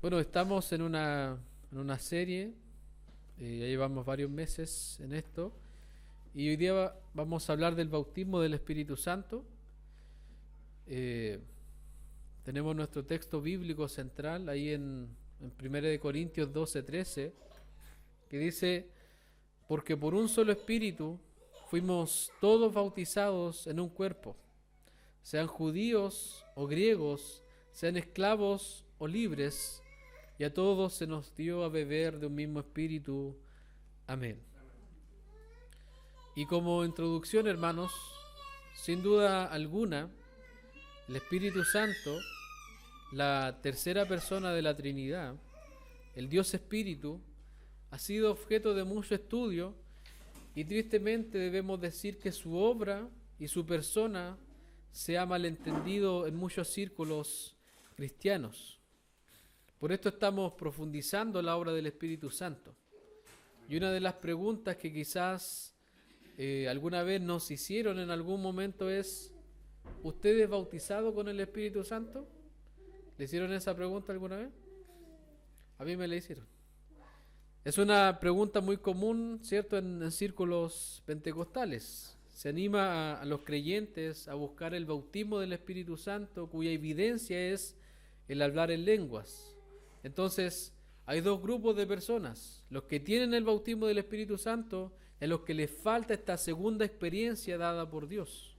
Bueno, estamos en una serie, ya llevamos varios meses en esto, y hoy día vamos a hablar del bautismo del Espíritu Santo. Eh, Tenemos nuestro texto bíblico central ahí en 1 de Corintios 12:13, que dice, porque por un solo Espíritu fuimos todos bautizados en un cuerpo, sean judíos o griegos, sean esclavos o libres, y a todos se nos dio a beber de un mismo espíritu. Amén. Y como introducción, hermanos, sin duda alguna, el Espíritu Santo, la tercera persona de la Trinidad, el Dios Espíritu, ha sido objeto de mucho estudio y tristemente debemos decir que su obra y su persona se ha malentendido en muchos círculos cristianos. Por esto estamos profundizando la obra del Espíritu Santo. Y una de las preguntas que quizás alguna vez nos hicieron en algún momento es, ¿usted es bautizado con el Espíritu Santo? ¿Le hicieron esa pregunta alguna vez? A mí me la hicieron. Es una pregunta muy común, ¿cierto?, en círculos pentecostales. Se anima a los creyentes a buscar el bautismo del Espíritu Santo, cuya evidencia es el hablar en lenguas. Entonces, hay dos grupos de personas: los que tienen el bautismo del Espíritu Santo y a los que les falta esta segunda experiencia dada por Dios.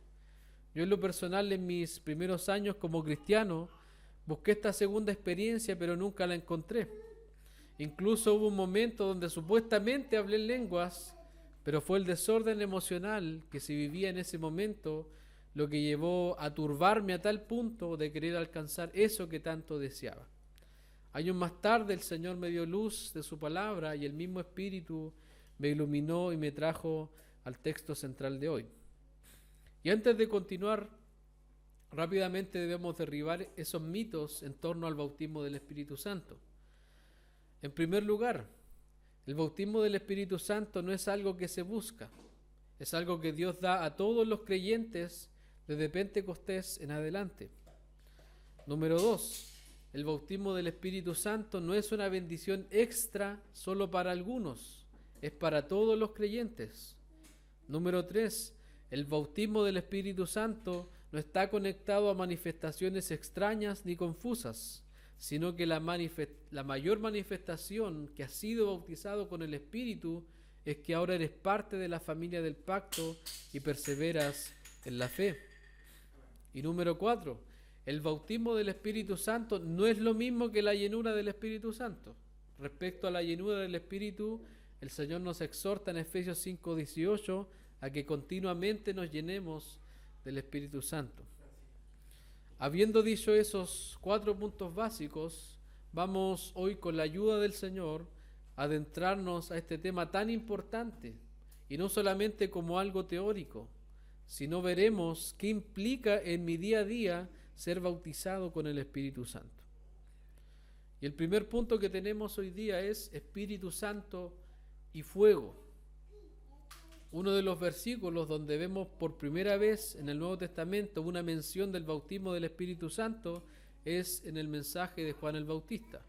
Yo en lo personal, en mis primeros años como cristiano, busqué esta segunda experiencia, pero nunca la encontré. Incluso hubo un momento donde supuestamente hablé en lenguas, pero fue el desorden emocional que se vivía en ese momento lo que llevó a turbarme a tal punto de querer alcanzar eso que tanto deseaba. Años más tarde el Señor me dio luz de su palabra y el mismo Espíritu me iluminó y me trajo al texto central de hoy. Y antes de continuar, rápidamente debemos derribar esos mitos en torno al bautismo del Espíritu Santo. En primer lugar, el bautismo del Espíritu Santo no es algo que se busca, es algo que Dios da a todos los creyentes desde Pentecostés en adelante. Número 2, el bautismo del Espíritu Santo no es una bendición extra solo para algunos, es para todos los creyentes. Número 3, el bautismo del Espíritu Santo no está conectado a manifestaciones extrañas ni confusas, sino que la mayor manifestación que has sido bautizado con el Espíritu es que ahora eres parte de la familia del pacto y perseveras en la fe. Y número 4, el bautismo del Espíritu Santo no es lo mismo que la llenura del Espíritu Santo. Respecto a la llenura del Espíritu, el Señor nos exhorta en Efesios 5:18 a que continuamente nos llenemos del Espíritu Santo. Habiendo dicho esos 4 puntos básicos, vamos hoy con la ayuda del Señor a adentrarnos a este tema tan importante, y no solamente como algo teórico, sino veremos qué implica en mi día a día ser bautizado con el Espíritu Santo. Y el primer punto que tenemos hoy día es Espíritu Santo y fuego. Uno de los versículos donde vemos por primera vez en el Nuevo Testamento una mención del bautismo del Espíritu Santo es en el mensaje de Juan el Bautista.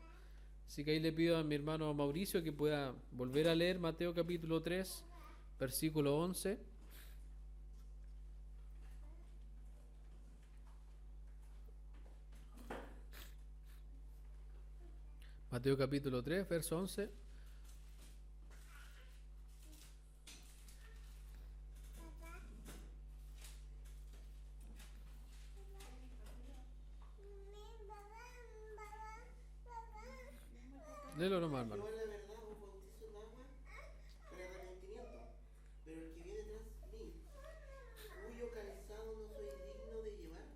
Así que ahí le pido a mi hermano Mauricio que pueda volver a leer Mateo capítulo 3, versículo 11. Mateo capítulo 3, verso 11. Léelo nomás, hermano. Yo en la verdad os bautizo en agua para arrepentimiento, pero el que viene tras mí, cuyo calzado no soy digno de llevar,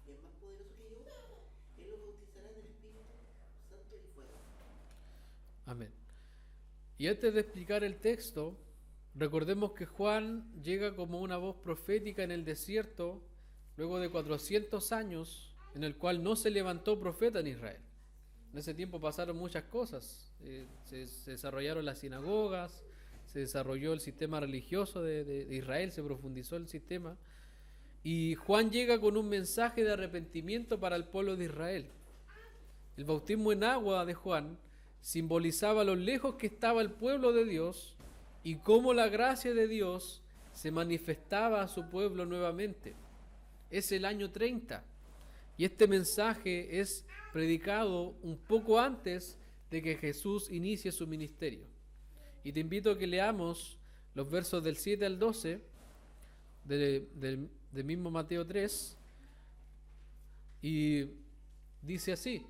es más poderoso que yo, él los bautizará en el Espíritu Santo y fuego. Amén. Y antes de explicar el texto, recordemos que Juan llega como una voz profética en el desierto luego de 400 años en el cual no se levantó profeta en Israel. En ese tiempo pasaron muchas cosas. Se desarrollaron las sinagogas, se desarrolló el sistema religioso de Israel, se profundizó el sistema. Y Juan llega con un mensaje de arrepentimiento para el pueblo de Israel. El bautismo en agua de Juan simbolizaba lo lejos que estaba el pueblo de Dios y cómo la gracia de Dios se manifestaba a su pueblo nuevamente. Es el año 30 y este mensaje es predicado un poco antes de que Jesús inicie su ministerio. Y te invito a que leamos los versos del 7 al 12 del mismo Mateo 3, y dice así: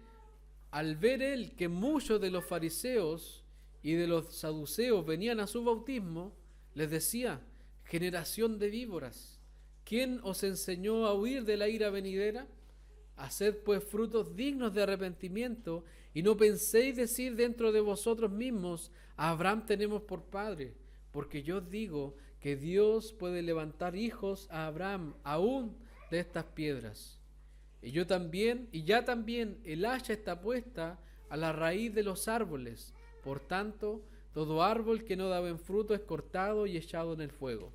al ver él que muchos de los fariseos y de los saduceos venían a su bautismo, les decía: generación de víboras, ¿quién os enseñó a huir de la ira venidera? Haced pues frutos dignos de arrepentimiento, y no penséis decir dentro de vosotros mismos: a Abraham tenemos por padre, porque yo os digo que Dios puede levantar hijos a Abraham aún de estas piedras. Y ya también el hacha está puesta a la raíz de los árboles. Por tanto, todo árbol que no da buen fruto es cortado y echado en el fuego.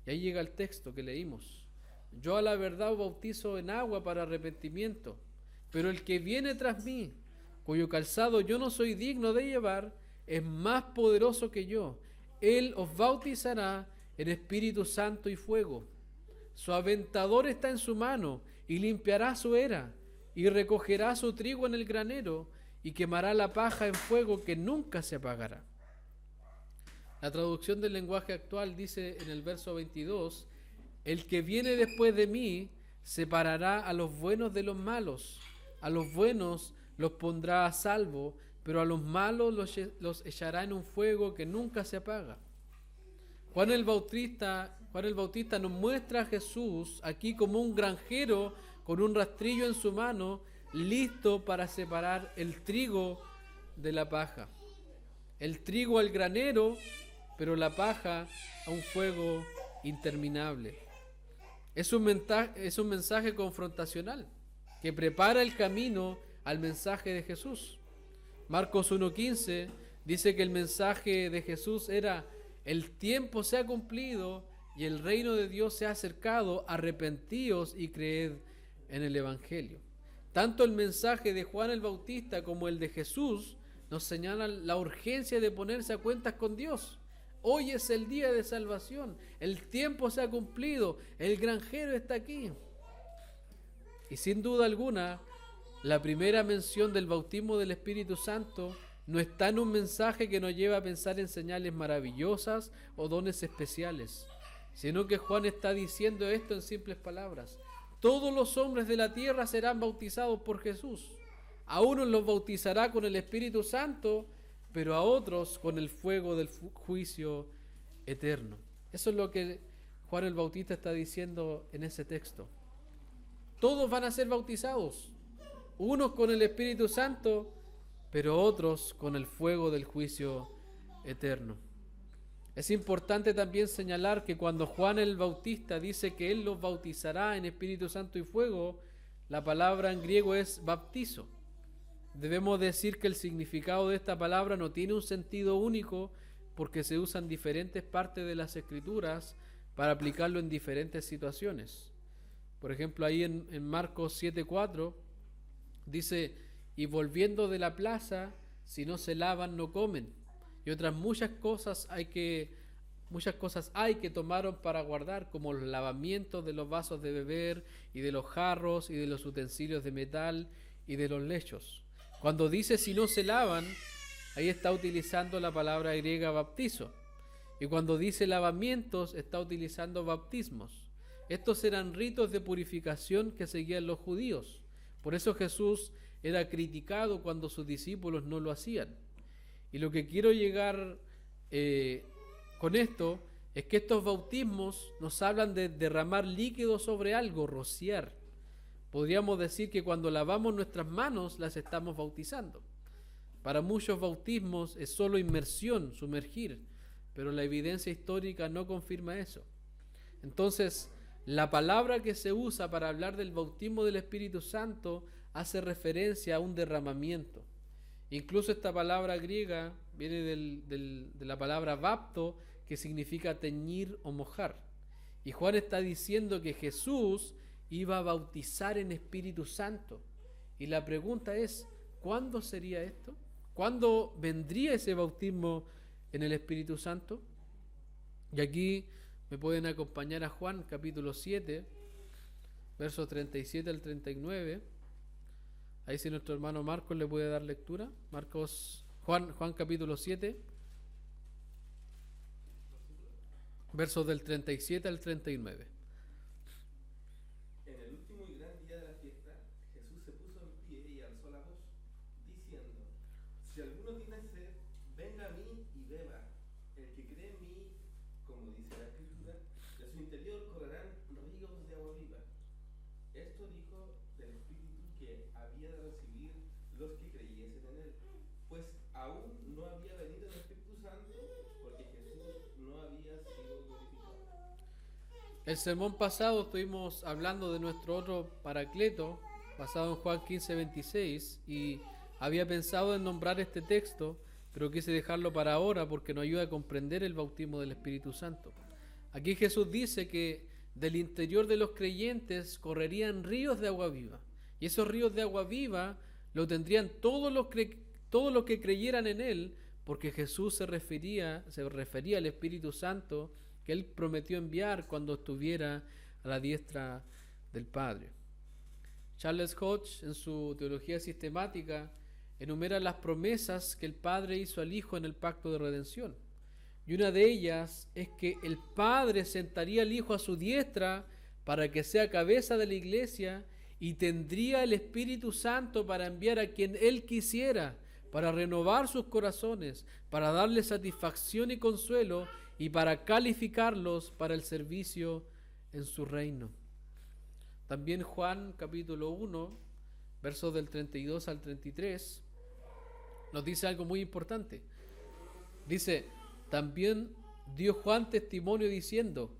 Y ahí llega el texto que leímos: yo a la verdad os bautizo en agua para arrepentimiento, pero el que viene tras mí, cuyo calzado yo no soy digno de llevar, es más poderoso que yo. Él os bautizará en Espíritu Santo y fuego. Su aventador está en su mano, y limpiará su era, y recogerá su trigo en el granero, y quemará la paja en fuego que nunca se apagará. La traducción del lenguaje actual dice en el verso 22: el que viene después de mí separará a los buenos de los malos, a los buenos los pondrá a salvo, pero a los malos los echará en un fuego que nunca se apaga. Juan el Bautista nos muestra a Jesús aquí como un granjero con un rastrillo en su mano, listo para separar el trigo de la paja. El trigo al granero, pero la paja a un fuego interminable. Es un mensaje confrontacional que prepara el camino al mensaje de Jesús. Marcos 1:15 dice que el mensaje de Jesús era: el tiempo se ha cumplido y el reino de Dios se ha acercado, arrepentíos y creed en el Evangelio. Tanto el mensaje de Juan el Bautista como el de Jesús nos señalan la urgencia de ponerse a cuentas con Dios. Hoy es el día de salvación, el tiempo se ha cumplido, el granjero está aquí. Y sin duda alguna, la primera mención del bautismo del Espíritu Santo no está en un mensaje que nos lleva a pensar en señales maravillosas o dones especiales, sino que Juan está diciendo esto en simples palabras: todos los hombres de la tierra serán bautizados por Jesús. A unos los bautizará con el Espíritu Santo, pero a otros con el fuego del juicio eterno. Eso es lo que Juan el Bautista está diciendo en ese texto. Todos van a ser bautizados, unos con el Espíritu Santo, pero otros con el fuego del juicio eterno. Es importante también señalar que cuando Juan el Bautista dice que él los bautizará en Espíritu Santo y fuego, la palabra en griego es baptizo. Debemos decir que el significado de esta palabra no tiene un sentido único, porque se usan diferentes partes de las Escrituras para aplicarlo en diferentes situaciones. Por ejemplo, ahí en Marcos 7:4 dice: y volviendo de la plaza, si no se lavan, no comen. Y otras muchas cosas hay que tomaron para guardar, como los lavamientos de los vasos de beber, y de los jarros, y de los utensilios de metal, y de los lechos. Cuando dice si no se lavan, ahí está utilizando la palabra griega baptizo. Y cuando dice lavamientos, está utilizando bautismos. Estos eran ritos de purificación que seguían los judíos. Por eso Jesús era criticado cuando sus discípulos no lo hacían. Y lo que quiero llegar con esto es que estos bautismos nos hablan de derramar líquido sobre algo, rociar. Podríamos decir que cuando lavamos nuestras manos las estamos bautizando. Para muchos bautismos es solo inmersión, sumergir, pero la evidencia histórica no confirma eso. Entonces, la palabra que se usa para hablar del bautismo del Espíritu Santo hace referencia a un derramamiento. Incluso esta palabra griega viene de la palabra bapto, que significa teñir o mojar. Y Juan está diciendo que Jesús iba a bautizar en Espíritu Santo. Y la pregunta es: ¿cuándo sería esto? ¿Cuándo vendría ese bautismo en el Espíritu Santo? Y aquí me pueden acompañar a Juan capítulo 7, versos 37 al 39. Ahí si nuestro hermano Marcos le puede dar lectura. Juan capítulo 7, versos del 37 al 39. En el último y gran día de la fiesta, Jesús se puso en pie y alzó la voz, diciendo: Si alguno tiene sed, venga a mí y beba. El que cree en mí, como dice la Escritura, de su interior correrán ríos de agua viva. Esto dijo del Espíritu que había de recibir los que creyesen en él, pues aún no había venido el Espíritu Santo, porque Jesús no había sido glorificado. El sermón pasado estuvimos hablando de nuestro otro Paracleto, basado en Juan 15, 26, y había pensado en nombrar este texto, pero quise dejarlo para ahora porque nos ayuda a comprender el bautismo del Espíritu Santo. Aquí Jesús dice que del interior de los creyentes correrían ríos de agua viva, y esos ríos de agua viva lo tendrían todos los que creyeran en Él, porque Jesús se refería al Espíritu Santo que Él prometió enviar cuando estuviera a la diestra del Padre. Charles Hodge, en su teología sistemática, enumera las promesas que el Padre hizo al Hijo en el pacto de redención. Y una de ellas es que el Padre sentaría al Hijo a su diestra para que sea cabeza de la iglesia y tendría el Espíritu Santo para enviar a quien Él quisiera, para renovar sus corazones, para darles satisfacción y consuelo y para calificarlos para el servicio en su reino. También Juan capítulo 1, versos del 32 al 33, nos dice algo muy importante. Dice: también dio Juan testimonio diciendo: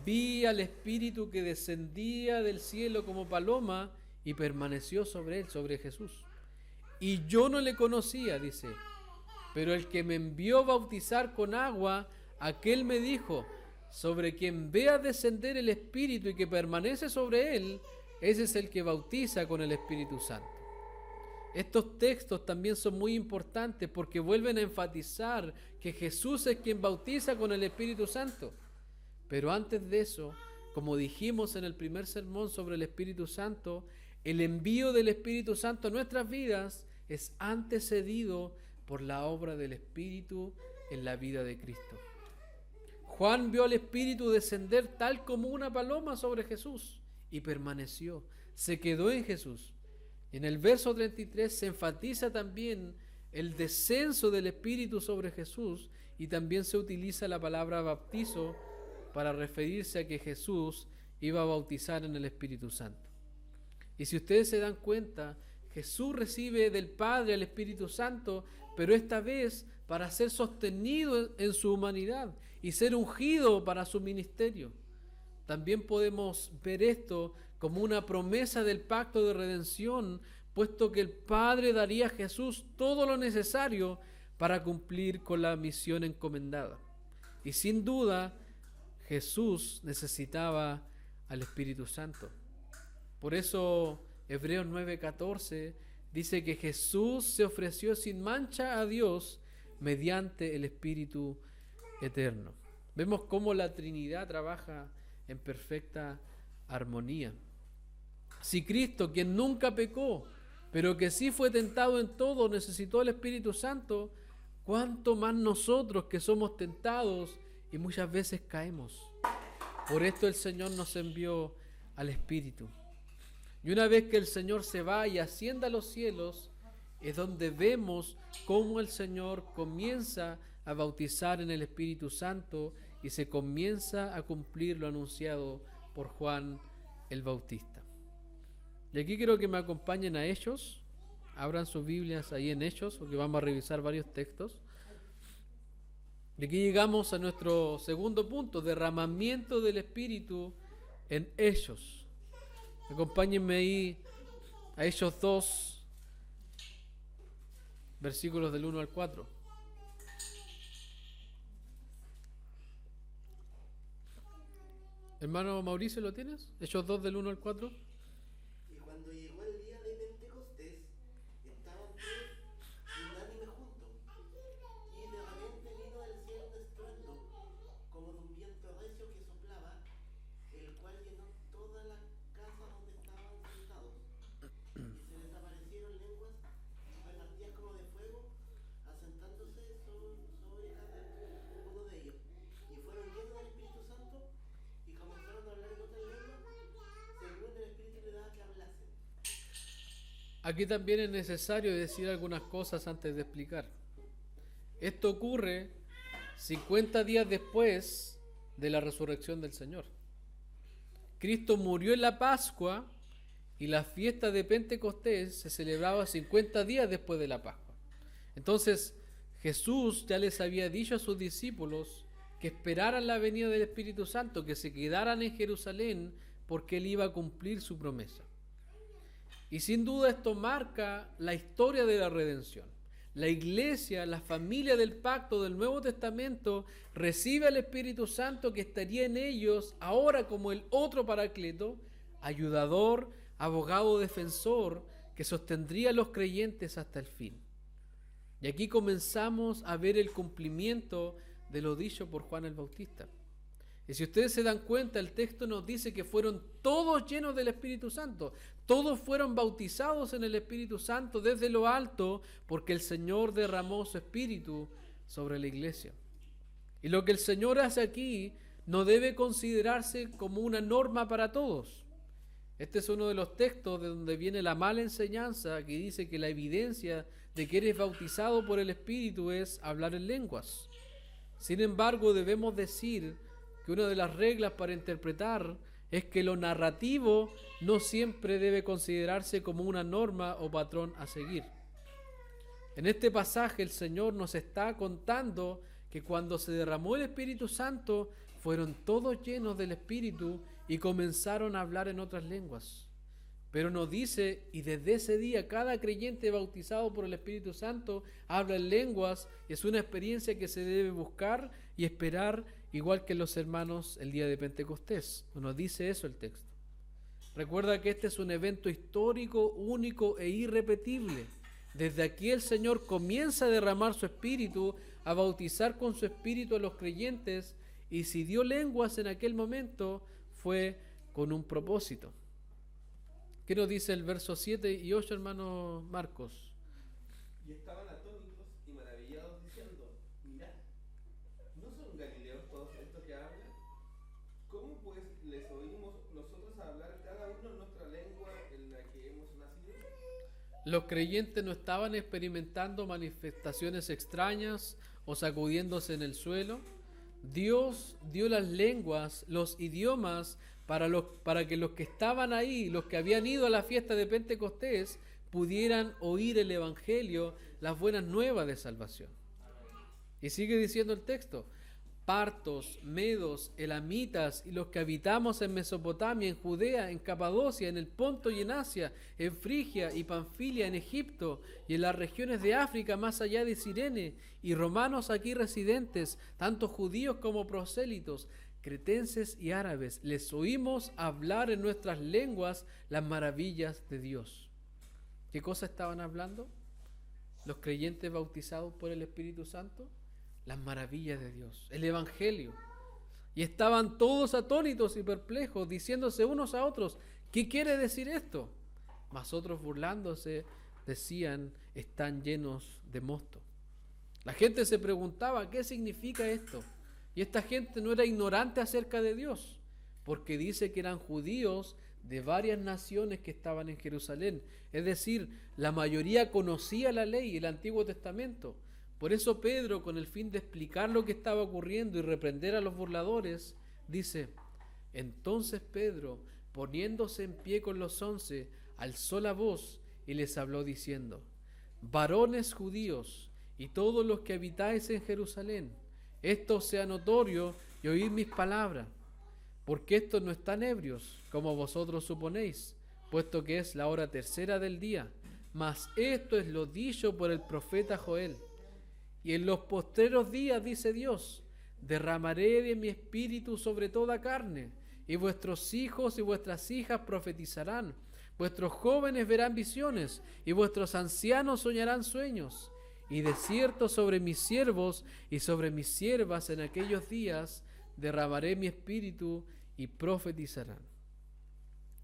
vi al Espíritu que descendía del cielo como paloma y permaneció sobre él, sobre Jesús. Y yo no le conocía, dice, pero el que me envió a bautizar con agua, aquel me dijo: sobre quien vea descender el Espíritu y que permanece sobre él, ese es el que bautiza con el Espíritu Santo. Estos textos también son muy importantes porque vuelven a enfatizar que Jesús es quien bautiza con el Espíritu Santo. Pero antes de eso, como dijimos en el primer sermón sobre el Espíritu Santo, el envío del Espíritu Santo a nuestras vidas es antecedido por la obra del Espíritu en la vida de Cristo. Juan vio al Espíritu descender tal como una paloma sobre Jesús y permaneció, se quedó en Jesús. En el verso 33 se enfatiza también el descenso del Espíritu sobre Jesús y también se utiliza la palabra bautizo para referirse a que Jesús iba a bautizar en el Espíritu Santo. Y si ustedes se dan cuenta, Jesús recibe del Padre el Espíritu Santo, pero esta vez para ser sostenido en su humanidad y ser ungido para su ministerio. También podemos ver esto como una promesa del pacto de redención, puesto que el Padre daría a Jesús todo lo necesario para cumplir con la misión encomendada. Y sin duda, Jesús necesitaba al Espíritu Santo. Por eso Hebreos 9:14 dice que Jesús se ofreció sin mancha a Dios mediante el Espíritu eterno. Vemos cómo la Trinidad trabaja en perfecta armonía. Si Cristo, quien nunca pecó, pero que sí fue tentado en todo, necesitó el Espíritu Santo, ¿cuánto más nosotros que somos tentados y muchas veces caemos? Por esto el Señor nos envió al Espíritu. Y una vez que el Señor se va y ascienda a los cielos, es donde vemos cómo el Señor comienza a bautizar en el Espíritu Santo y se comienza a cumplir lo anunciado por Juan el Bautista. Y aquí quiero que me acompañen a Hechos. Abran sus Biblias ahí en Hechos, porque vamos a revisar varios textos. Y aquí llegamos a nuestro segundo punto: derramamiento del Espíritu en Hechos. Acompáñenme ahí a Hechos 2, versículos del 1 al 4. Hermano Mauricio, ¿lo tienes? Hechos 2 del 1 al 4. Y cuando llegó el día de Pentecostés, estaban todos Aquí también es necesario decir algunas cosas antes de explicar. Esto ocurre 50 días después de la resurrección del Señor. Cristo murió en la Pascua y la fiesta de Pentecostés se celebraba 50 días después de la Pascua. Entonces, Jesús ya les había dicho a sus discípulos que esperaran la venida del Espíritu Santo, que se quedaran en Jerusalén porque Él iba a cumplir su promesa. Y sin duda esto marca la historia de la redención. La iglesia, la familia del pacto del Nuevo Testamento, recibe al Espíritu Santo que estaría en ellos ahora como el otro Paracleto, ayudador, abogado defensor, que sostendría a los creyentes hasta el fin. Y aquí comenzamos a ver el cumplimiento de lo dicho por Juan el Bautista. Y si ustedes se dan cuenta, el texto nos dice que fueron todos llenos del Espíritu Santo. Todos fueron bautizados en el Espíritu Santo desde lo alto, porque el Señor derramó su Espíritu sobre la iglesia. Y lo que el Señor hace aquí no debe considerarse como una norma para todos. Este es uno de los textos de donde viene la mala enseñanza que dice que la evidencia de que eres bautizado por el Espíritu es hablar en lenguas. Sin embargo, debemos decir que una de las reglas para interpretar es que lo narrativo no siempre debe considerarse como una norma o patrón a seguir. En este pasaje el Señor nos está contando que cuando se derramó el Espíritu Santo, fueron todos llenos del Espíritu y comenzaron a hablar en otras lenguas. Pero nos dice, y desde ese día cada creyente bautizado por el Espíritu Santo habla en lenguas, y es una experiencia que se debe buscar y esperar, igual que los hermanos el día de Pentecostés. Nos dice eso el texto. Recuerda que este es un evento histórico, único e irrepetible. Desde aquí el Señor comienza a derramar su Espíritu, a bautizar con su Espíritu a los creyentes, y si dio lenguas en aquel momento, fue con un propósito. ¿Qué nos dice el verso 7 y 8, hermano Marcos? Y estaban atónitos y maravillados diciendo, mirad, ¿no son galileos todos estos que hablan? ¿Cómo pues les oímos nosotros hablar cada uno en nuestra lengua en la que hemos nacido? Los creyentes no estaban experimentando manifestaciones extrañas o sacudiéndose en el suelo. Dios dio las lenguas, los idiomas, para que los que estaban ahí, los que habían ido a la fiesta de Pentecostés, pudieran oír el Evangelio, las buenas nuevas de salvación. Y sigue diciendo el texto, partos, medos, elamitas y los que habitamos en Mesopotamia, en Judea, en Capadocia, en el Ponto y en Asia, en Frigia y Panfilia, en Egipto y en las regiones de África más allá de Cirene, y romanos aquí residentes, tanto judíos como prosélitos, cretenses y árabes, les oímos hablar en nuestras lenguas las maravillas de Dios. ¿Qué cosa estaban hablando los creyentes bautizados por el Espíritu Santo? Las maravillas de Dios, el Evangelio. Y estaban todos atónitos y perplejos, diciéndose unos a otros, ¿qué quiere decir esto? Mas otros burlándose decían, están llenos de mosto. La gente se preguntaba, ¿qué significa esto? Y esta gente no era ignorante acerca de Dios, porque dice que eran judíos de varias naciones que estaban en Jerusalén. Es decir, la mayoría conocía la ley y el Antiguo Testamento. Por eso Pedro, con el fin de explicar lo que estaba ocurriendo y reprender a los burladores, dice, entonces Pedro, poniéndose en pie con los 11, alzó la voz y les habló diciendo, varones judíos y todos los que habitáis en Jerusalén, esto sea notorio y oíd mis palabras, porque estos no están ebrios, como vosotros suponéis, puesto que es la hora tercera del día, mas esto es lo dicho por el profeta Joel. Y en los postreros días, dice Dios, derramaré de mi espíritu sobre toda carne, y vuestros hijos y vuestras hijas profetizarán, vuestros jóvenes verán visiones, y vuestros ancianos soñarán sueños. Y de cierto sobre mis siervos y sobre mis siervas en aquellos días derramaré mi espíritu y profetizarán.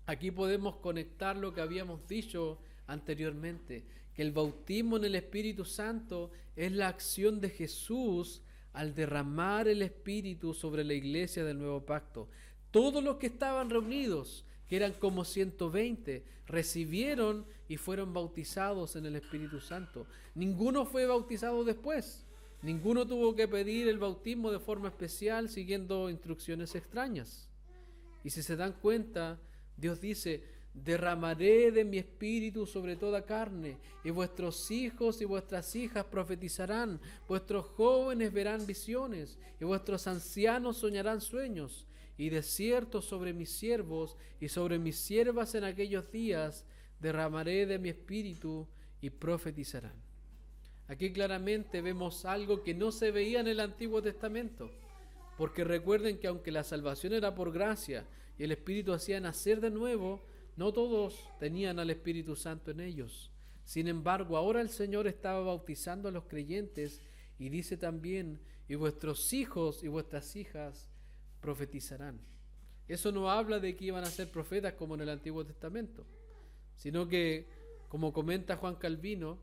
Aquí podemos conectar lo que habíamos dicho anteriormente, que el bautismo en el Espíritu Santo es la acción de Jesús al derramar el Espíritu sobre la iglesia del nuevo pacto. Todos los que estaban reunidos, que eran como 120, recibieron y fueron bautizados en el Espíritu Santo. Ninguno fue bautizado después. Ninguno tuvo que pedir el bautismo de forma especial siguiendo instrucciones extrañas. Y si se dan cuenta, Dios dice: derramaré de mi espíritu sobre toda carne, y vuestros hijos y vuestras hijas profetizarán, vuestros jóvenes verán visiones, y vuestros ancianos soñarán sueños. Y de cierto sobre mis siervos y sobre mis siervas en aquellos días derramaré de mi espíritu y profetizarán. Aquí claramente vemos algo que no se veía en el Antiguo Testamento, porque recuerden que aunque la salvación era por gracia y el Espíritu hacía nacer de nuevo, no todos tenían al Espíritu Santo en ellos. Sin embargo, ahora el Señor estaba bautizando a los creyentes y dice también: y vuestros hijos y vuestras hijas profetizarán. Eso no habla de que iban a ser profetas como en el Antiguo Testamento, sino que, como comenta Juan Calvino,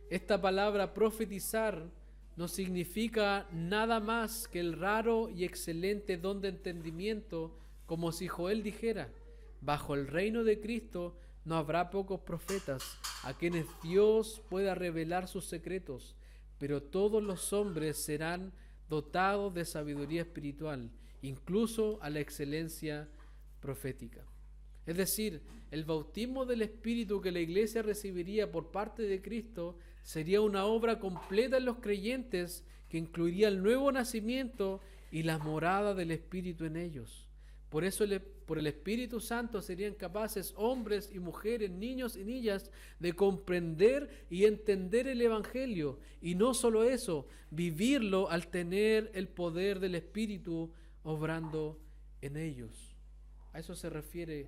esta palabra profetizar no significa nada más que el raro y excelente don de entendimiento, como si Joel dijera: bajo el reino de Cristo no habrá pocos profetas a quienes Dios pueda revelar sus secretos, pero todos los hombres serán dotados de sabiduría espiritual, incluso a la excelencia profética. Es decir, el bautismo del Espíritu que la iglesia recibiría por parte de Cristo sería una obra completa en los creyentes que incluiría el nuevo nacimiento y la morada del Espíritu en ellos. Por eso por el Espíritu Santo serían capaces hombres y mujeres, niños y niñas, de comprender y entender el Evangelio. Y no solo eso, vivirlo al tener el poder del Espíritu obrando en ellos. A eso se refiere: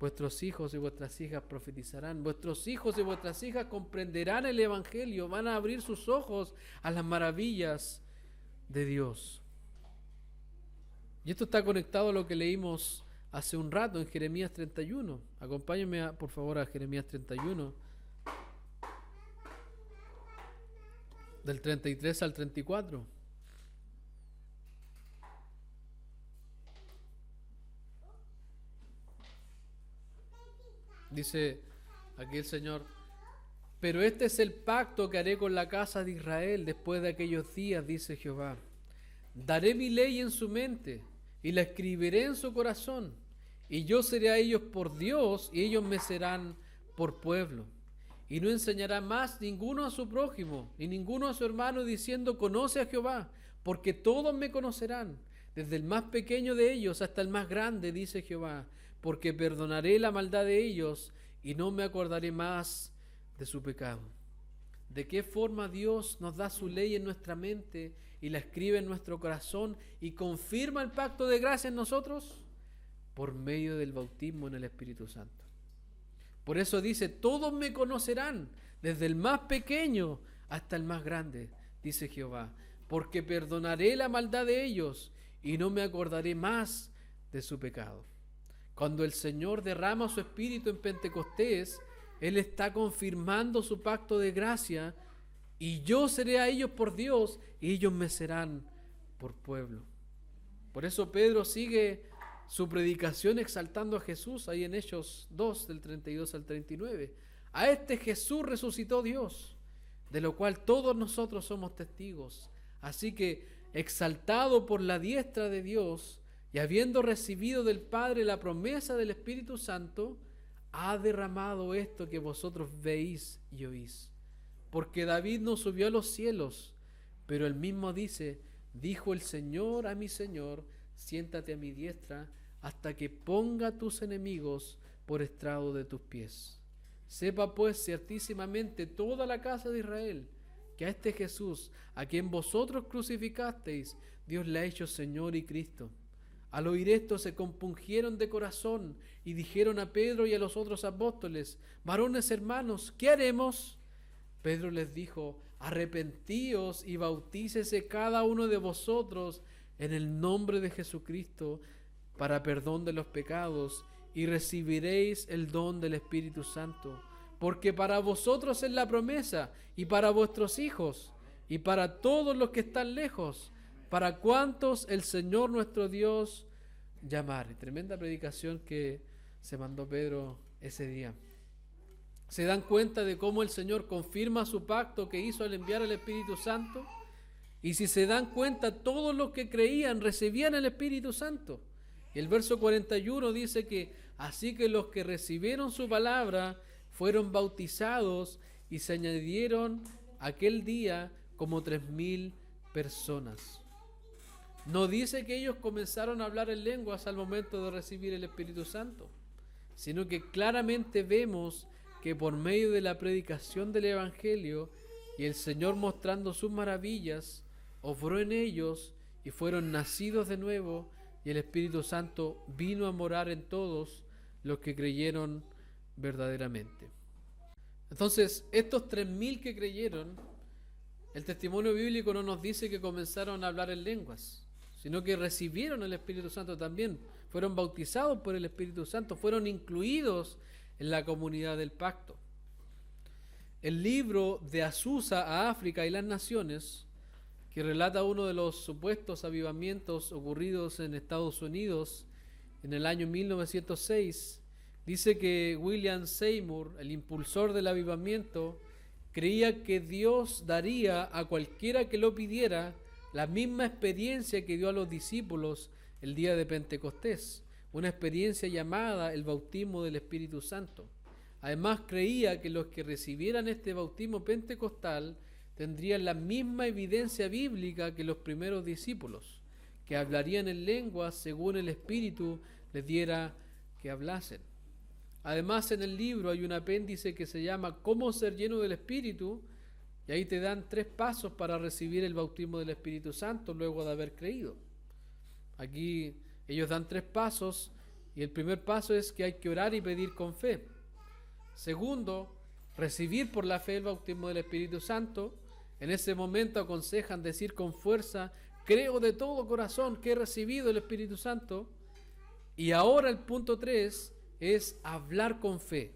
vuestros hijos y vuestras hijas profetizarán. Vuestros hijos y vuestras hijas comprenderán el Evangelio, van a abrir sus ojos a las maravillas de Dios. Y esto está conectado a lo que leímos hace un rato en Jeremías 31. Acompáñenme por favor a Jeremías 31, del 33 al 34. Dice aquí el Señor: pero este es el pacto que haré con la casa de Israel después de aquellos días, dice Jehová. Daré mi ley en su mente y la escribiré en su corazón, y yo seré a ellos por Dios y ellos me serán por pueblo. Y no enseñará más ninguno a su prójimo ni ninguno a su hermano diciendo: conoce a Jehová, porque todos me conocerán, desde el más pequeño de ellos hasta el más grande, dice Jehová, porque perdonaré la maldad de ellos y no me acordaré más de su pecado. ¿De qué forma Dios nos da su ley en nuestra mente y la escribe en nuestro corazón y confirma el pacto de gracia en nosotros? Por medio del bautismo en el Espíritu Santo. Por eso dice: todos me conocerán, desde el más pequeño hasta el más grande, dice Jehová, porque perdonaré la maldad de ellos y no me acordaré más de su pecado. Cuando el Señor derrama su Espíritu en Pentecostés, Él está confirmando su pacto de gracia: y yo seré a ellos por Dios y ellos me serán por pueblo. Por eso Pedro sigue su predicación exaltando a Jesús ahí en Hechos 2, del 32 al 39. A este Jesús resucitó Dios, de lo cual todos nosotros somos testigos. Así que, exaltado por la diestra de Dios y habiendo recibido del Padre la promesa del Espíritu Santo, ha derramado esto que vosotros veis y oís. Porque David no subió a los cielos, pero él mismo dice: dijo el Señor a mi Señor, siéntate a mi diestra hasta que ponga a tus enemigos por estrado de tus pies. Sepa pues ciertísimamente toda la casa de Israel que a este Jesús, a quien vosotros crucificasteis, Dios le ha hecho Señor y Cristo. Al oír esto se compungieron de corazón y dijeron a Pedro y a los otros apóstoles: varones hermanos, ¿qué haremos? Pedro les dijo: arrepentíos y bautícese cada uno de vosotros en el nombre de Jesucristo para perdón de los pecados, y recibiréis el don del Espíritu Santo, porque para vosotros es la promesa, y para vuestros hijos, y para todos los que están lejos, para cuantos el Señor nuestro Dios llamare. Tremenda predicación que se mandó Pedro ese día. ¿Se dan cuenta de cómo el Señor confirma su pacto que hizo al enviar el Espíritu Santo? Y si se dan cuenta, todos los que creían recibían el Espíritu Santo. Y el verso 41 dice que así que los que recibieron su palabra fueron bautizados y se añadieron aquel día como 3,000 personas. No dice que ellos comenzaron a hablar en lenguas al momento de recibir el Espíritu Santo, sino que claramente vemos que por medio de la predicación del Evangelio y el Señor mostrando sus maravillas, obró en ellos y fueron nacidos de nuevo, y el Espíritu Santo vino a morar en todos los que creyeron verdaderamente. Entonces, estos 3,000 que creyeron, el testimonio bíblico no nos dice que comenzaron a hablar en lenguas, sino que recibieron el Espíritu Santo también, fueron bautizados por el Espíritu Santo, fueron incluidos en la comunidad del pacto. El libro de Azusa a África y las Naciones, que relata uno de los supuestos avivamientos ocurridos en Estados Unidos en el año 1906, dice que William Seymour, el impulsor del avivamiento, creía que Dios daría a cualquiera que lo pidiera la misma experiencia que dio a los discípulos el día de Pentecostés, una experiencia llamada el bautismo del Espíritu Santo. Además creía que los que recibieran este bautismo pentecostal tendrían la misma evidencia bíblica que los primeros discípulos, que hablarían en lenguas según el Espíritu les diera que hablasen. Además, en el libro hay un apéndice que se llama ¿Cómo ser lleno del Espíritu? Y ahí te dan 3 pasos para recibir el bautismo del Espíritu Santo luego de haber creído. Aquí ellos dan 3 pasos y el primer paso es que hay que orar y pedir con fe. Segundo, recibir por la fe el bautismo del Espíritu Santo. En ese momento aconsejan decir con fuerza, creo de todo corazón que he recibido el Espíritu Santo. Y ahora el punto 3 es hablar con fe.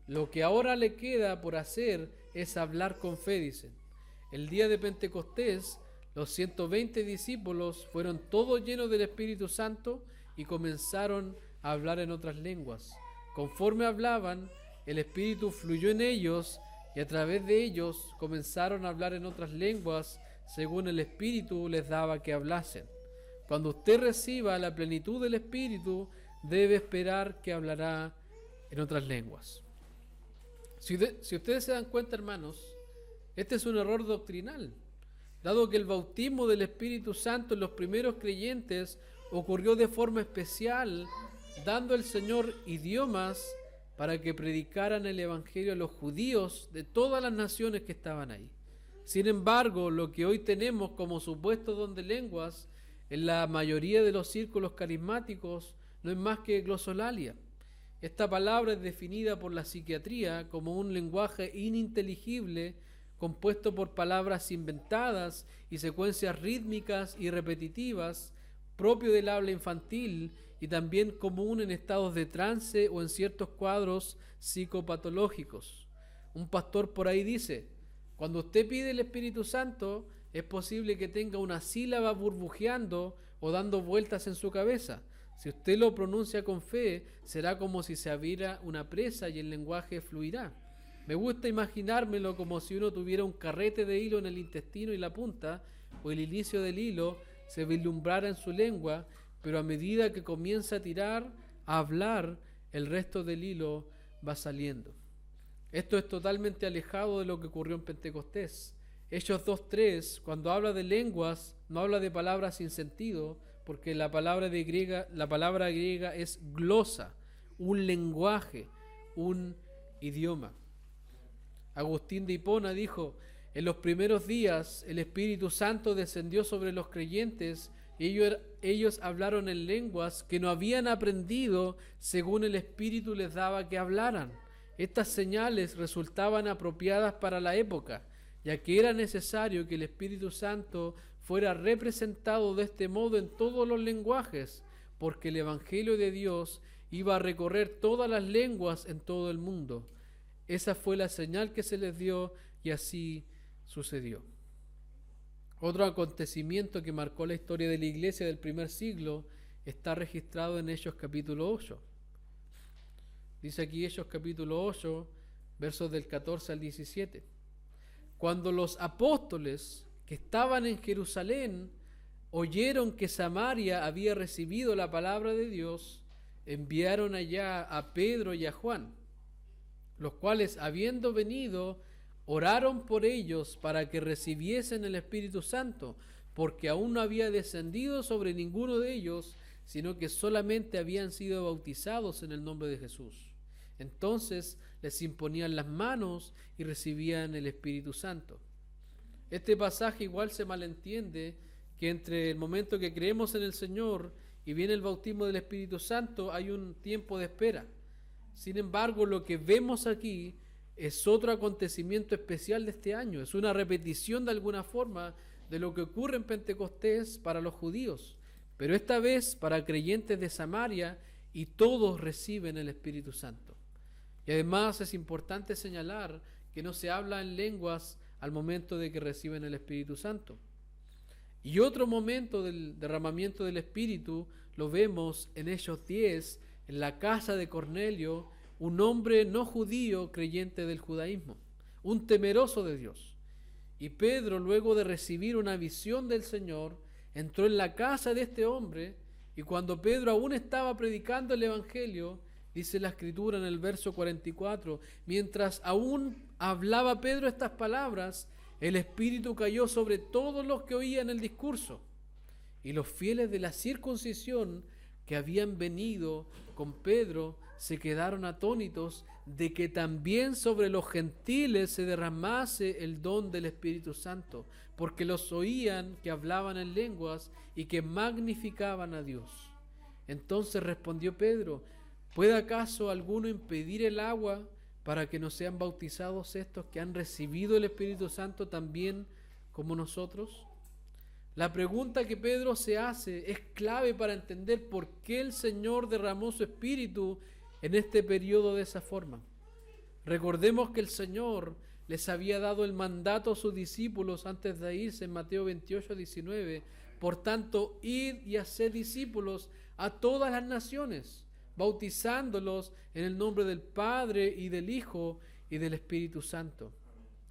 Lo que ahora le queda por hacer es hablar con fe, dicen. El día de Pentecostés, los 120 discípulos fueron todos llenos del Espíritu Santo y comenzaron a hablar en otras lenguas. Conforme hablaban, el Espíritu fluyó en ellos y a través de ellos comenzaron a hablar en otras lenguas según el Espíritu les daba que hablasen. Cuando usted reciba la plenitud del Espíritu, debe esperar que hablará en otras lenguas. Si ustedes se dan cuenta, hermanos, este es un error doctrinal, dado que el bautismo del Espíritu Santo en los primeros creyentes ocurrió de forma especial, dando el Señor idiomas para que predicaran el Evangelio a los judíos de todas las naciones que estaban ahí. Sin embargo, lo que hoy tenemos como supuesto don de lenguas en la mayoría de los círculos carismáticos no es más que glosolalia. Esta palabra es definida por la psiquiatría como un lenguaje ininteligible compuesto por palabras inventadas y secuencias rítmicas y repetitivas propio del habla infantil y también común en estados de trance o en ciertos cuadros psicopatológicos. Un pastor por ahí dice, cuando usted pide el Espíritu Santo, es posible que tenga una sílaba burbujeando o dando vueltas en su cabeza. Si usted lo pronuncia con fe, será como si se abriera una presa y el lenguaje fluirá. Me gusta imaginármelo como si uno tuviera un carrete de hilo en el intestino y la punta, o el inicio del hilo se vislumbrara en su lengua, pero a medida que comienza a tirar, a hablar, el resto del hilo va saliendo. Esto es totalmente alejado de lo que ocurrió en Pentecostés. Hechos 2:3, cuando habla de lenguas, no habla de palabras sin sentido, porque la palabra griega es glosa, un lenguaje, un idioma. Agustín de Hipona dijo, en los primeros días el Espíritu Santo descendió sobre los creyentes y ellos hablaron en lenguas que no habían aprendido según el Espíritu les daba que hablaran. Estas señales resultaban apropiadas para la época, ya que era necesario que el Espíritu Santo fuera representado de este modo en todos los lenguajes, porque el Evangelio de Dios iba a recorrer todas las lenguas en todo el mundo. Esa fue la señal que se les dio y así sucedió. Otro acontecimiento que marcó la historia de la iglesia del primer siglo está registrado en Hechos capítulo 8. Dice aquí Hechos capítulo 8, versos del 14 al 17. Cuando los apóstoles que estaban en Jerusalén oyeron que Samaria había recibido la palabra de Dios, enviaron allá a Pedro y a Juan, los cuales, habiendo venido, oraron por ellos para que recibiesen el Espíritu Santo, porque aún no había descendido sobre ninguno de ellos, sino que solamente habían sido bautizados en el nombre de Jesús. Entonces les imponían las manos y recibían el Espíritu Santo. Este pasaje igual se malentiende que entre el momento que creemos en el Señor y viene el bautismo del Espíritu Santo hay un tiempo de espera. Sin embargo, lo que vemos aquí es otro acontecimiento especial de este año, es una repetición de alguna forma de lo que ocurre en Pentecostés para los judíos, pero esta vez para creyentes de Samaria, y todos reciben el Espíritu Santo. Y además es importante señalar que no se habla en lenguas al momento de que reciben el Espíritu Santo. Y otro momento del derramamiento del Espíritu lo vemos en Hechos 10, en la casa de Cornelio, un hombre no judío creyente del judaísmo, un temeroso de Dios. Y Pedro, luego de recibir una visión del Señor, entró en la casa de este hombre, y cuando Pedro aún estaba predicando el Evangelio, dice la Escritura en el verso 44, mientras aún hablaba Pedro estas palabras, el Espíritu cayó sobre todos los que oían el discurso. Y los fieles de la circuncisión que habían venido con Pedro se quedaron atónitos de que también sobre los gentiles se derramase el don del Espíritu Santo, porque los oían que hablaban en lenguas y que magnificaban a Dios. Entonces respondió Pedro: ¿puede acaso alguno impedir el agua para que no sean bautizados estos que han recibido el Espíritu Santo también como nosotros? La pregunta que Pedro se hace es clave para entender por qué el Señor derramó su Espíritu en este periodo de esa forma. Recordemos que el Señor les había dado el mandato a sus discípulos antes de irse en Mateo 28, 19. Por tanto, id y haced discípulos a todas las naciones, bautizándolos en el nombre del Padre y del Hijo y del Espíritu Santo.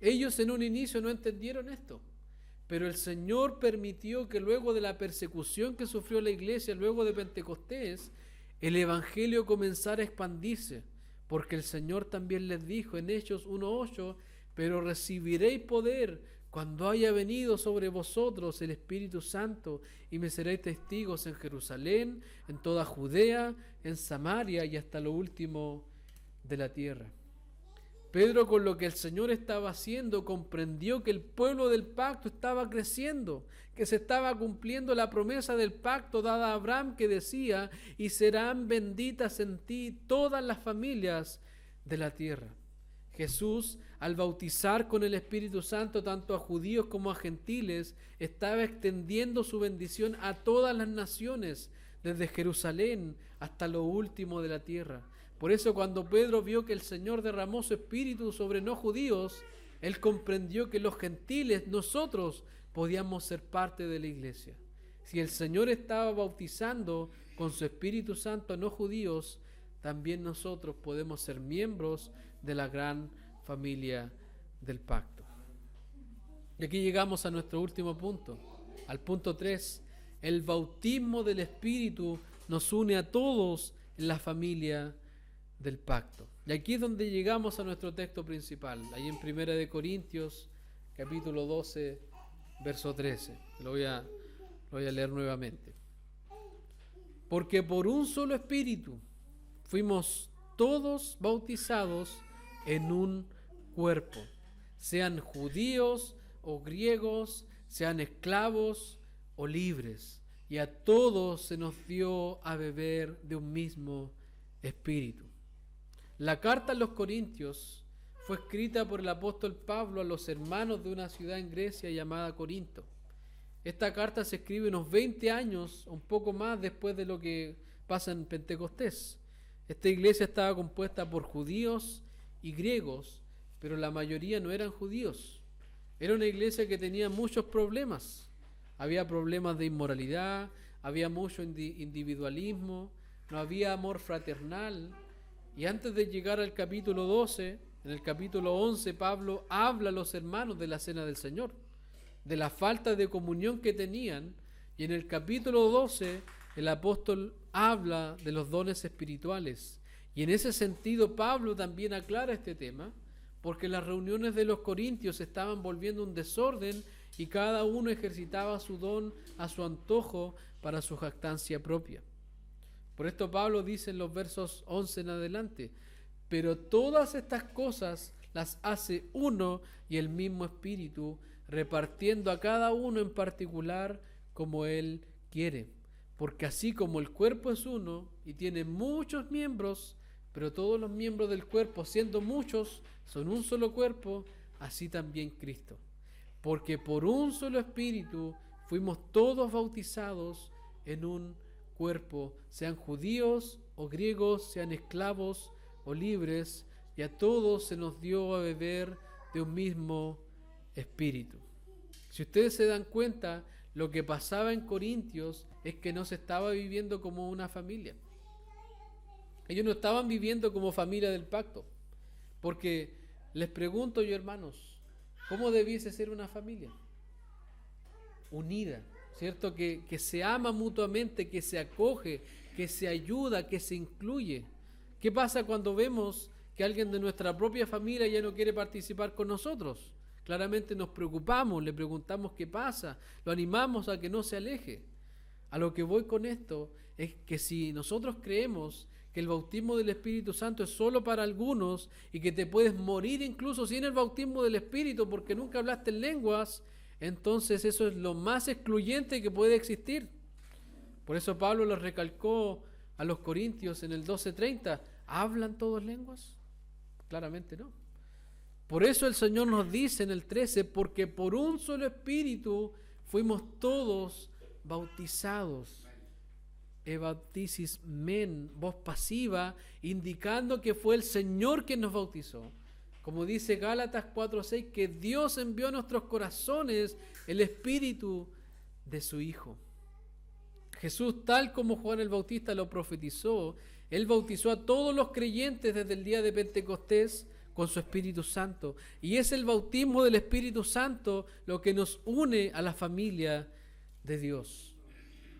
Ellos en un inicio no entendieron esto, pero el Señor permitió que luego de la persecución que sufrió la iglesia, luego de Pentecostés, el Evangelio comenzara a expandirse, porque el Señor también les dijo en Hechos 1:8, pero recibiréis poder cuando haya venido sobre vosotros el Espíritu Santo, y me seréis testigos en Jerusalén, en toda Judea, en Samaria y hasta lo último de la tierra. Pedro, con lo que el Señor estaba haciendo, comprendió que el pueblo del pacto estaba creciendo, que se estaba cumpliendo la promesa del pacto dada a Abraham, que decía: y serán benditas en ti todas las familias de la tierra. Jesús, al bautizar con el Espíritu Santo tanto a judíos como a gentiles, estaba extendiendo su bendición a todas las naciones, desde Jerusalén hasta lo último de la tierra. Por eso, cuando Pedro vio que el Señor derramó su Espíritu sobre no judíos, él comprendió que los gentiles, nosotros, podíamos ser parte de la iglesia. Si el Señor estaba bautizando con su Espíritu Santo a no judíos, también nosotros podemos ser miembros de la gran familia del pacto. Y aquí llegamos a nuestro último punto, al punto 3. El bautismo del Espíritu nos une a todos en la familia del pacto. Y aquí es donde llegamos a nuestro texto principal, ahí en 1 Corintios, capítulo 12, verso 13. Lo voy a leer nuevamente. Porque por un solo Espíritu fuimos todos bautizados en un cuerpo, sean judíos o griegos, sean esclavos o libres, y a todos se nos dio a beber de un mismo Espíritu. La carta a los Corintios fue escrita por el apóstol Pablo a los hermanos de una ciudad en Grecia llamada Corinto. Esta carta se escribe unos 20 años, un poco más después de lo que pasa en Pentecostés. Esta iglesia estaba compuesta por judíos y griegos, pero la mayoría no eran judíos. Era una iglesia que tenía muchos problemas. Había problemas de inmoralidad, había mucho individualismo, no había amor fraternal, Y antes de llegar al capítulo 12, en el capítulo 11, Pablo habla a los hermanos de la cena del Señor, de la falta de comunión que tenían. Y en el capítulo 12, el apóstol habla de los dones espirituales. Y en ese sentido, Pablo también aclara este tema, porque las reuniones de los corintios se estaban volviendo un desorden y cada uno ejercitaba su don a su antojo para su jactancia propia. Por esto Pablo dice en los versos 11 en adelante: pero todas estas cosas las hace uno y el mismo Espíritu, repartiendo a cada uno en particular como Él quiere. Porque así como el cuerpo es uno y tiene muchos miembros, pero todos los miembros del cuerpo, siendo muchos, son un solo cuerpo, así también Cristo. Porque por un solo Espíritu fuimos todos bautizados en un cuerpo, sean judíos o griegos, sean esclavos o libres, y a todos se nos dio a beber de un mismo Espíritu. Si ustedes se dan cuenta, lo que pasaba en Corintios es que no se estaba viviendo como una familia. Ellos no estaban viviendo como familia del pacto. Porque les pregunto yo, hermanos, ¿cómo debiese ser una familia? Unida, ¿cierto? Que se ama mutuamente, que se acoge, que se ayuda, que se incluye. ¿Qué pasa cuando vemos que alguien de nuestra propia familia ya no quiere participar con nosotros? Claramente nos preocupamos, le preguntamos qué pasa, lo animamos a que no se aleje. A lo que voy con esto es que si nosotros creemos que el bautismo del Espíritu Santo es solo para algunos y que te puedes morir incluso sin el bautismo del Espíritu porque nunca hablaste en lenguas, entonces eso es lo más excluyente que puede existir. Por eso Pablo les recalcó a los corintios en el 12:30, ¿hablan todos lenguas? Claramente no. Por eso el Señor nos dice en el 13, porque por un solo Espíritu fuimos todos bautizados. Ebaptisis men, voz pasiva, indicando que fue el Señor quien nos bautizó. Como dice Gálatas 4:6, que Dios envió a nuestros corazones el Espíritu de su Hijo. Jesús, tal como Juan el Bautista lo profetizó, Él bautizó a todos los creyentes desde el día de Pentecostés con su Espíritu Santo. Y es el bautismo del Espíritu Santo lo que nos une a la familia de Dios.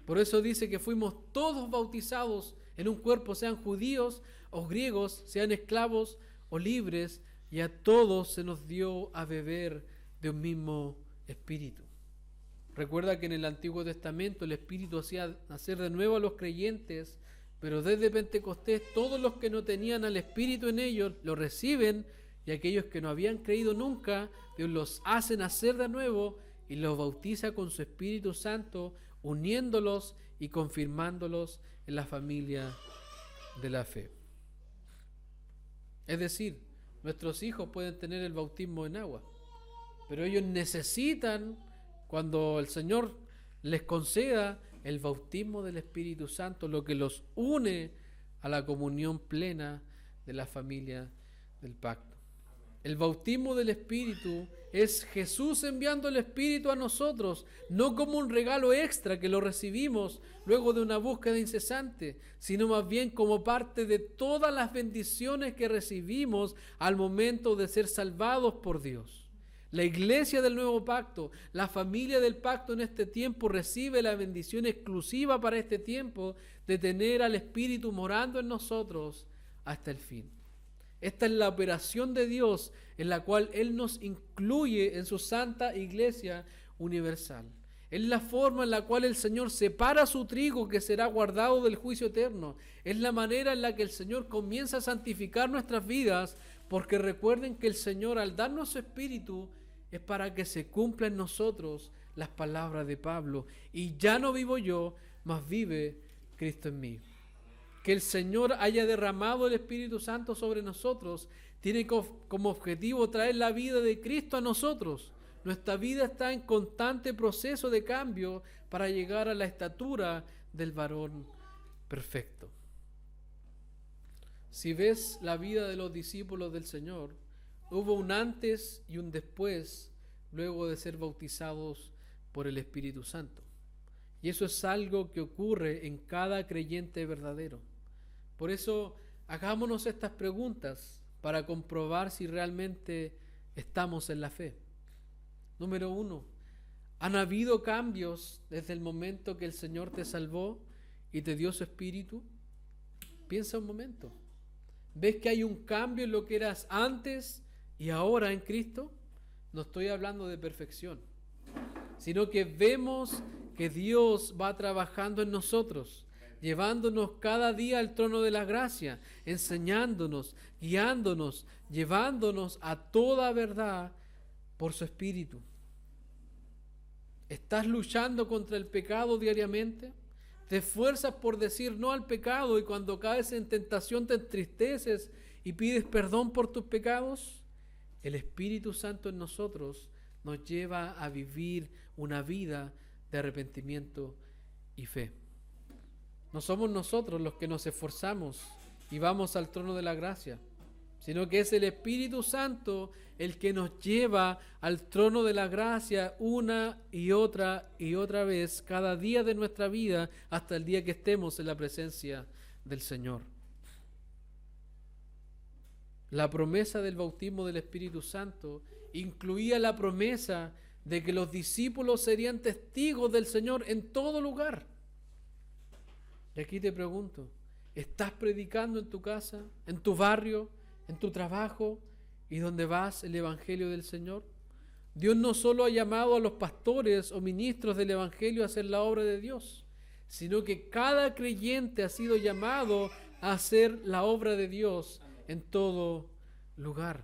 Por eso dice que fuimos todos bautizados en un cuerpo, sean judíos o griegos, sean esclavos o libres, y a todos se nos dio a beber de un mismo Espíritu. Recuerda que en el Antiguo Testamento el Espíritu hacía nacer de nuevo a los creyentes, pero desde Pentecostés todos los que no tenían al Espíritu en ellos lo reciben, y aquellos que no habían creído nunca, Dios los hace nacer de nuevo y los bautiza con su Espíritu Santo, uniéndolos y confirmándolos en la familia de la fe. Es decir, nuestros hijos pueden tener el bautismo en agua, pero ellos necesitan, cuando el Señor les conceda el bautismo del Espíritu Santo, lo que los une a la comunión plena de la familia del pacto. El bautismo del Espíritu es Jesús enviando el Espíritu a nosotros, no como un regalo extra que lo recibimos luego de una búsqueda incesante, sino más bien como parte de todas las bendiciones que recibimos al momento de ser salvados por Dios. La iglesia del nuevo pacto, la familia del pacto en este tiempo recibe la bendición exclusiva para este tiempo de tener al Espíritu morando en nosotros hasta el fin. Esta es la operación de Dios en la cual Él nos incluye en su santa iglesia universal. Es la forma en la cual el Señor separa su trigo que será guardado del juicio eterno. Es la manera en la que el Señor comienza a santificar nuestras vidas, porque recuerden que el Señor, al darnos su Espíritu, es para que se cumplan en nosotros las palabras de Pablo. Y ya no vivo yo, mas vive Cristo en mí. Que el Señor haya derramado el Espíritu Santo sobre nosotros tiene como objetivo traer la vida de Cristo a nosotros. Nuestra vida está en constante proceso de cambio para llegar a la estatura del varón perfecto. Si ves la vida de los discípulos del Señor, hubo un antes y un después luego de ser bautizados por el Espíritu Santo. Y eso es algo que ocurre en cada creyente verdadero. Por eso hagámonos estas preguntas para comprobar si realmente estamos en la fe. Número 1, ¿han habido cambios desde el momento que el Señor te salvó y te dio su Espíritu? Piensa un momento. ¿Ves que hay un cambio en lo que eras antes y ahora en Cristo? No estoy hablando de perfección, sino que vemos que Dios va trabajando en nosotros, llevándonos cada día al trono de la gracia, enseñándonos, guiándonos, llevándonos a toda verdad por su Espíritu. ¿Estás luchando contra el pecado diariamente? ¿Te esfuerzas por decir no al pecado y cuando caes en tentación te entristeces y pides perdón por tus pecados? El Espíritu Santo en nosotros nos lleva a vivir una vida de arrepentimiento y fe. No somos nosotros los que nos esforzamos y vamos al trono de la gracia, sino que es el Espíritu Santo el que nos lleva al trono de la gracia una y otra vez, cada día de nuestra vida, hasta el día que estemos en la presencia del Señor. La promesa del bautismo del Espíritu Santo incluía la promesa de que los discípulos serían testigos del Señor en todo lugar. Y aquí te pregunto, ¿estás predicando en tu casa, en tu barrio, en tu trabajo y donde vas el Evangelio del Señor? Dios no solo ha llamado a los pastores o ministros del Evangelio a hacer la obra de Dios, sino que cada creyente ha sido llamado a hacer la obra de Dios en todo lugar.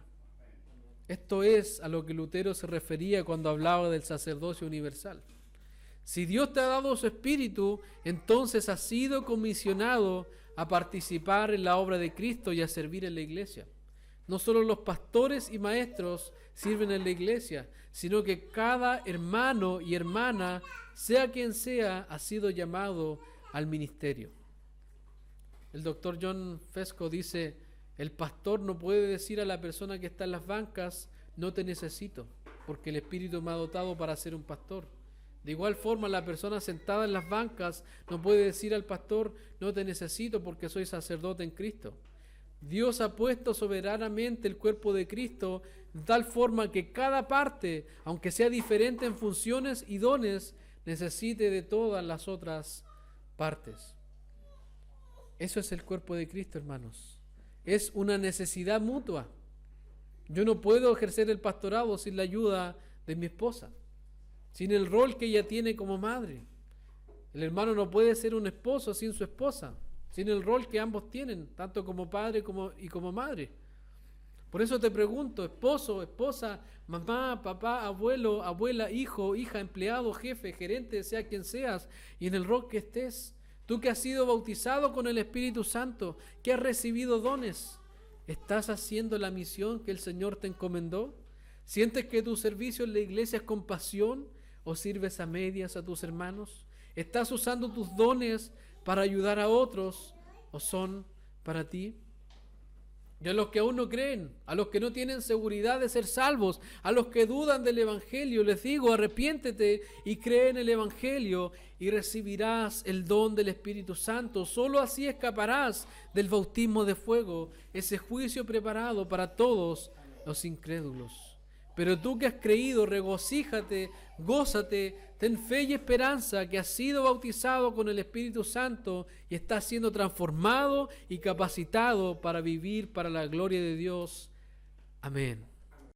Esto es a lo que Lutero se refería cuando hablaba del sacerdocio universal. Si Dios te ha dado su Espíritu, entonces has sido comisionado a participar en la obra de Cristo y a servir en la iglesia. No solo los pastores y maestros sirven en la iglesia, sino que cada hermano y hermana, sea quien sea, ha sido llamado al ministerio. El doctor John Fesco dice: el pastor no puede decir a la persona que está en las bancas, no te necesito, porque el Espíritu me ha dotado para ser un pastor. De igual forma, la persona sentada en las bancas no puede decir al pastor, no te necesito porque soy sacerdote en Cristo. Dios ha puesto soberanamente el cuerpo de Cristo de tal forma que cada parte, aunque sea diferente en funciones y dones, necesite de todas las otras partes. Eso es el cuerpo de Cristo, hermanos. Es una necesidad mutua. Yo no puedo ejercer el pastorado sin la ayuda de mi esposa, sin el rol que ella tiene como madre. El hermano no puede ser un esposo sin su esposa, sin el rol que ambos tienen, tanto como padre y como madre. Por eso te pregunto, esposo, esposa, mamá, papá, abuelo, abuela, hijo, hija, empleado, jefe, gerente, sea quien seas, y en el rol que estés, tú que has sido bautizado con el Espíritu Santo, que has recibido dones, ¿estás haciendo la misión que el Señor te encomendó? ¿Sientes que tu servicio en la iglesia es con pasión o sirves a medias a tus hermanos? ¿Estás usando tus dones para ayudar a otros o son para ti? Y a los que aún no creen, a los que no tienen seguridad de ser salvos, a los que dudan del Evangelio, les digo, arrepiéntete y cree en el Evangelio y recibirás el don del Espíritu Santo. Solo así escaparás del bautismo de fuego, ese juicio preparado para todos los incrédulos. Pero tú que has creído, regocíjate, gózate, ten fe y esperanza que has sido bautizado con el Espíritu Santo y estás siendo transformado y capacitado para vivir para la gloria de Dios. Amén.